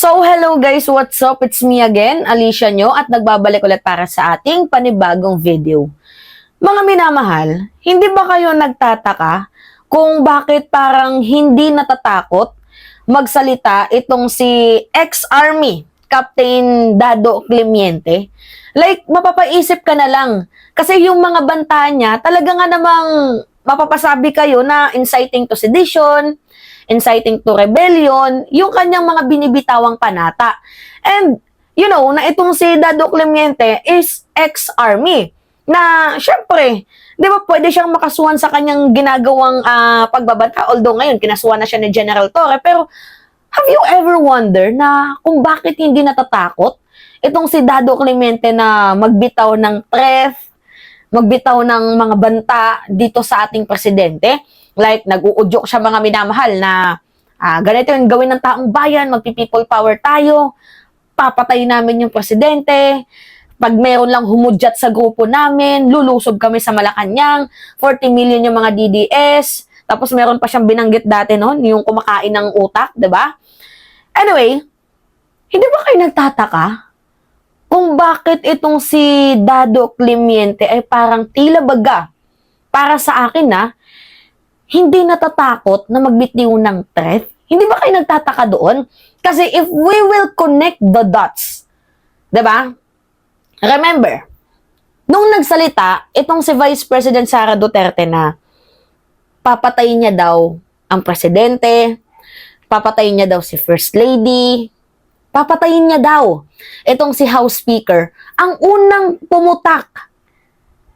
So, hello guys, what's up? It's me again, Alicia nyo, at nagbabalik ulit para sa ating panibagong video. Mga minamahal, hindi ba kayo nagtataka kung bakit parang hindi natatakot magsalita itong si ex-army, Captain Dado Climiente? Like, mapapaisip ka na lang. Kasi yung mga banta niya, talaga nga namang mapapasabi kayo na inciting to sedition, inciting to rebellion, yung kanyang mga binibitawang panata. And, you know, na itong si Dado Climiente is ex-army. Na, syempre, di ba pwede siyang makasuhan sa kanyang ginagawang pagbabanta? Although ngayon, kinasuhan na siya ni General Torre. Pero, have you ever wondered na kung bakit hindi natatakot itong si Dado Climiente na magbitaw ng threat, magbitaw ng mga banta dito sa ating presidente? Like, nag-uudyok siya mga minamahal na ganito yung gawin ng taong bayan, magpi-people power tayo, papatay namin yung presidente, pag meron lang humudyat sa grupo namin, lulusob kami sa Malacanang, 40 million yung mga DDS, tapos meron pa siyang binanggit dati noon, yung kumakain ng utak, 'di ba? Anyway, hindi ba kayo nagtataka kung bakit itong si Dado Climiente ay parang tila baga para sa akin hindi natatakot na magbitiw ng threat? Hindi ba kayo nagtataka doon? Kasi if we will connect the dots, 'di ba? Remember, nung nagsalita itong si Vice President Sara Duterte na papatayin niya daw ang presidente, papatayin niya daw si First Lady, papatayin niya daw itong si House Speaker, ang unang pumutak,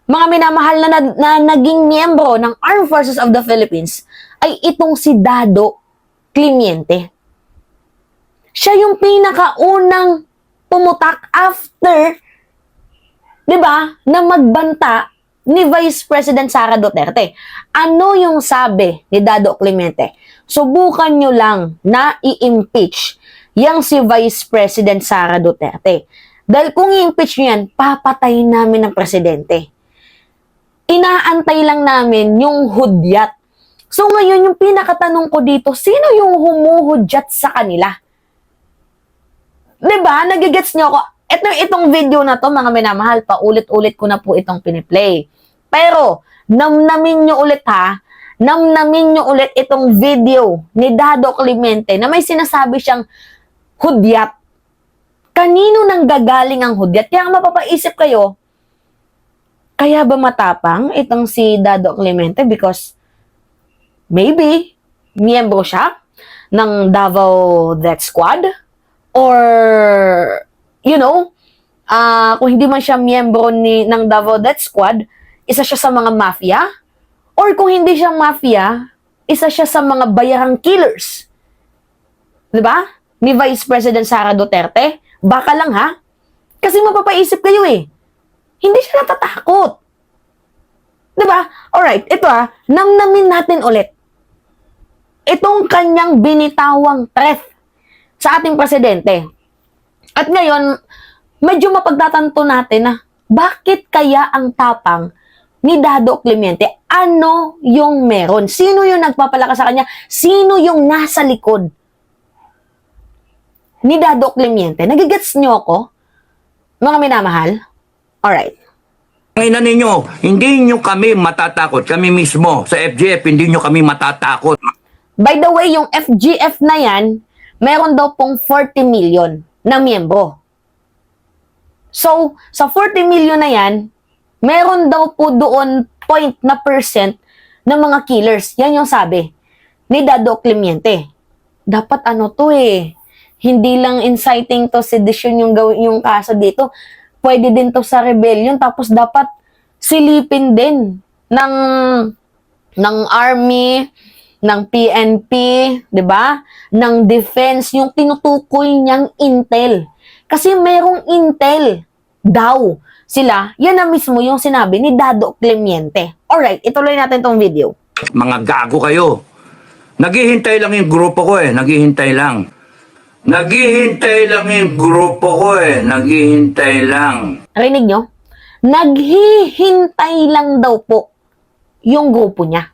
mga minamahal na naging miyembro ng Armed Forces of the Philippines ay itong si Dado Climiente. Siya yung pinakaunang pumutak after, 'di ba, na magbanta ni Vice President Sara Duterte. Ano yung sabi ni Dado Climiente? Subukan nyo lang na i-impeach yang si Vice President Sara Duterte. Dahil kung i-impeach nyo yan, papatayin namin ng presidente. Inaantay lang namin yung hudyat. So ngayon, yung pinakatanong ko dito, sino yung humuhudyat sa kanila? Diba? Nagigets nyo ako? Itong video na to, mga minamahal, paulit-ulit ko na po itong piniplay. Pero, namnamin nyo ulit namnamin nyo ulit itong video ni Dado Climiente na may sinasabi siyang hudyat. Kanino nang gagaling ang hudyat? Kaya mapapaisip kayo, kaya ba matapang itong si Dado Climiente? Because maybe miyembro siya ng Davao Death Squad, or you know, kung hindi man siya miyembro ng Davao Death Squad, isa siya sa mga mafia, or kung hindi siya mafia, isa siya sa mga bayarang killers. 'Di ba? Ni Vice President Sara Duterte. Baka lang kasi mapapaisip kayo hindi siya natatakot. 'Di ba? Alright, ito namnamin natin ulit itong kanyang binitawang threat sa ating presidente. At ngayon, medyo mapagtatanto natin na bakit kaya ang tapang ni Dado Climiente? Ano yung meron? Sino yung nagpapalakas sa kanya? Sino yung nasa likod ni Dado Climiente? Nagigets nyo ako, mga minamahal? Alright. Ina ninyo, hindi nyo kami matatakot. Kami mismo sa FGF, hindi nyo kami matatakot. By the way, yung FGF na yan, meron daw pong 40 million na miyembro. So, sa 40 million na yan, meron daw po doon % ng mga killers. Yan yung sabi ni Dado Climiente. Dapat hindi lang inciting to sedition yung kaso dito. Pwede din to sa rebellion, tapos dapat silipin din ng army, ng PNP, 'di ba? Ng defense, yung tinutukoy niyang intel. Kasi merong intel daw sila. Yan na mismo yung sinabi ni Dado Climiente. Alright, ituloy natin tong video. Mga gago kayo. Naghihintay lang yung grupo ko Naghihintay lang. Naghihintay lang yung grupo ko Naghihintay lang. Rinig nyo? Naghihintay lang daw po yung grupo niya.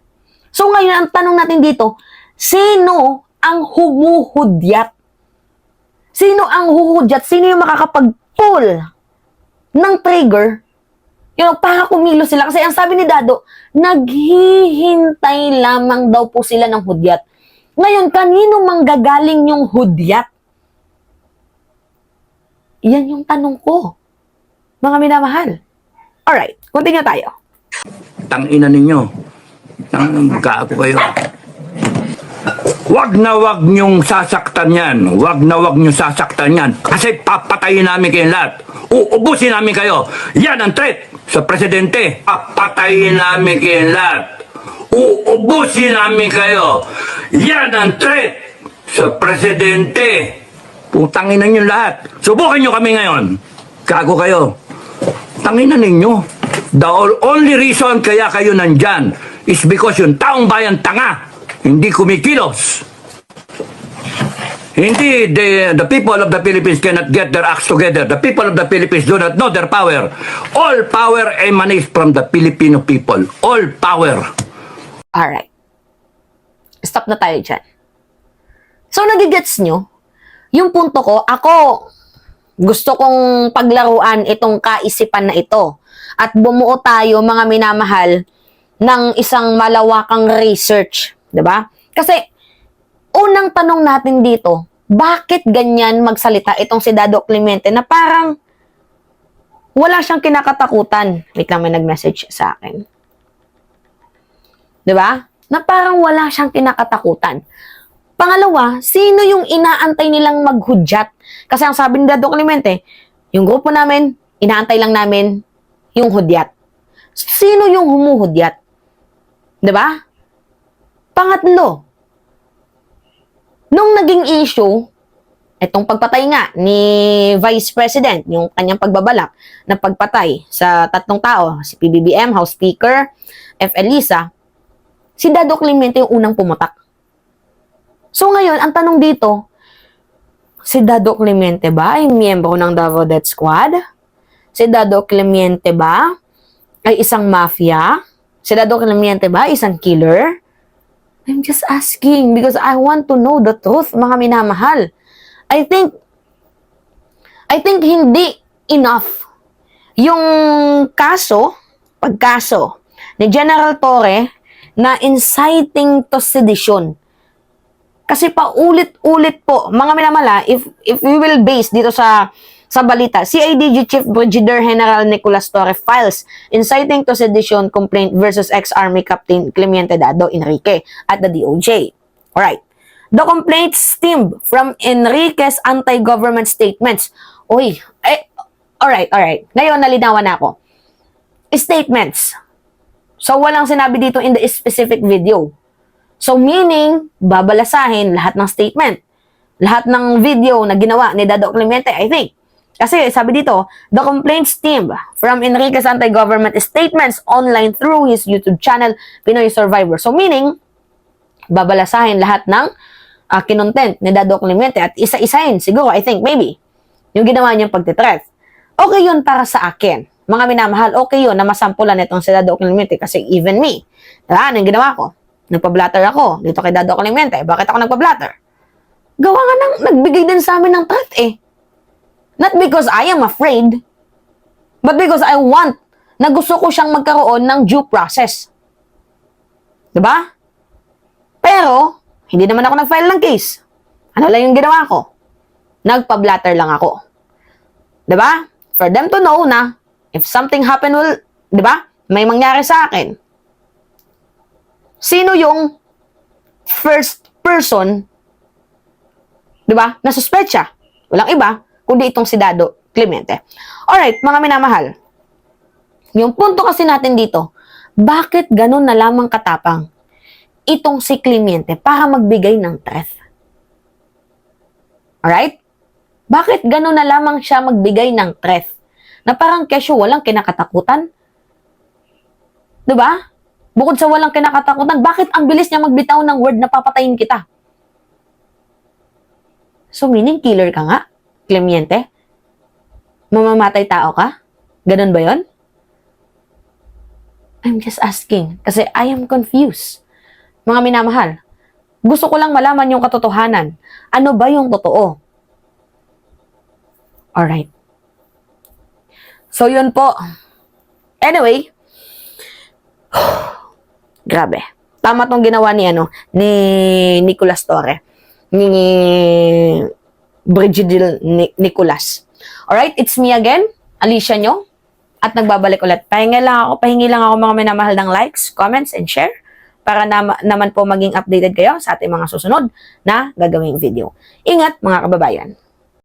So ngayon, ang tanong natin dito, sino ang humuhudyat? Sino ang huhudyat? Sino yung makakapag-pull ng trigger? Para kumilos sila. Kasi ang sabi ni Dado, naghihintay lamang daw po sila ng hudyat. Ngayon, kanino manggagaling yung hudyat? Yan yung tanong ko, mga minamahal. Alright, continue tayo. Tangina ninyo. Gago kayo. Wag na wag niyong sasaktan yan. Wag na wag niyong sasaktan yan. Kasi papatayin namin kayong lahat. Uubusin namin kayo. Yan ang threat sa presidente. Papatayin namin kayong lahat. Uubusin namin kayo. Yan ang threat sa presidente. Putangin na nyo lahat. Subukan nyo kami ngayon. Gago kayo. Tangin na ninyo. The only reason kaya kayo nandyan is because yung taong bayan tanga. Hindi kumikilos. Hindi the people of the Philippines cannot get their acts together. The people of the Philippines do not know their power. All power emanates from the Filipino people. All power. Alright. Stop na tayo dyan. So, nagigets nyo? Yung punto ko, ako, gusto kong paglaruan itong kaisipan na ito. At bumuo tayo, mga minamahal, ng isang malawakang research. 'Di ba? Kasi, unang tanong natin dito, bakit ganyan magsalita itong si Dado Clemente na parang wala siyang kinakatakutan? Wait lang, may nag-message sa akin. 'Di ba? Na parang wala siyang kinakatakutan. Pangalawa, sino yung inaantay nilang maghudyat? Kasi ang sabi ni Dado Clemente, yung grupo namin, inaantay lang namin yung hudyat. Sino yung humuhudyat? 'Di ba? Pangatlo, nung naging issue, itong pagpatay nga ni Vice President, yung kanyang pagbabalak na pagpatay sa tatlong tao, si PBBM, House Speaker, F. Elisa, si Dado Clemente yung unang pumutak. So ngayon, ang tanong dito, si Dado Clemente ba ay miyembro ng Davao Death Squad? Si Dado Clemente ba ay isang mafia? Si Dado Clemente ba ay isang killer? I'm just asking because I want to know the truth, mga minamahal. I think hindi enough yung pagkaso ni General Torre na inciting to sedition. Kasi paulit-ulit po, mga minamahal, if we will base dito sa balita, CIDG Chief Brigadier General Nicolas Torre files inciting to sedition complaint versus ex-Army Captain Clemente Dado Enrique at the DOJ. Alright. The complaint stemmed from Enrique's anti-government statements. Alright. Ngayon, nalinawan na ako. Statements. So, walang sinabi dito in the specific video. So, meaning, babalasahin lahat ng statement. Lahat ng video na ginawa ni Dado Clemente, I think. Kasi sabi dito, the complaint stemmed from Enrique's anti-government statements online through his YouTube channel, Pinoy Survivor. So meaning, babalasahin lahat ng kinontent ni Dado Clemente at isa-isahin, siguro, I think, maybe, yung ginawa niyang pagtitreat. Okay yun para sa akin. Mga minamahal, okay yun na masampulan itong si Dado Clemente kasi even me, diba? Anong ginawa ko? Nagpa-blatter ako dito kay Dado Clemente. Bakit ako nagpa-blatter? Gawa nga nang nagbigay din sa amin ng threat eh. Not because I am afraid, but because I want na gusto ko siyang magkaroon ng due process. Diba? Pero, hindi naman ako nag-file ng case. Ano lang yung ginawa ko? Nagpa-blatter lang ako. Diba? For them to know na if something happen will, diba? May mangyari sa akin. Sino yung first person, diba, na suspetsya? Walang iba, kundi itong si Dado Clemente. Alright, mga minamahal. Yung punto kasi natin dito, bakit ganun na lamang katapang itong si Clemente para magbigay ng threat? Alright? Bakit ganun na lamang siya magbigay ng threat? Na parang kesyo walang kinakatakutan? Diba? Bukod sa walang kinakatakutan, bakit ang bilis niya magbitaw ng word na papatayin kita? So meaning killer ka nga? Clemente? Mamamatay tao ka? Ganun ba yon? I'm just asking. Kasi I am confused. Mga minamahal, gusto ko lang malaman yung katotohanan. Ano ba yung totoo? Alright. So, yun po. Anyway, grabe. Tama tong ginawa ni Nicolas Torre. Ni Brigidil Nicolas. Alright, it's me again, Alicia Nyo. At nagbabalik ulit. Pahingi lang ako mga minamahal ng likes, comments, and share para naman po maging updated kayo sa ating mga susunod na gagawing video. Ingat mga kababayan.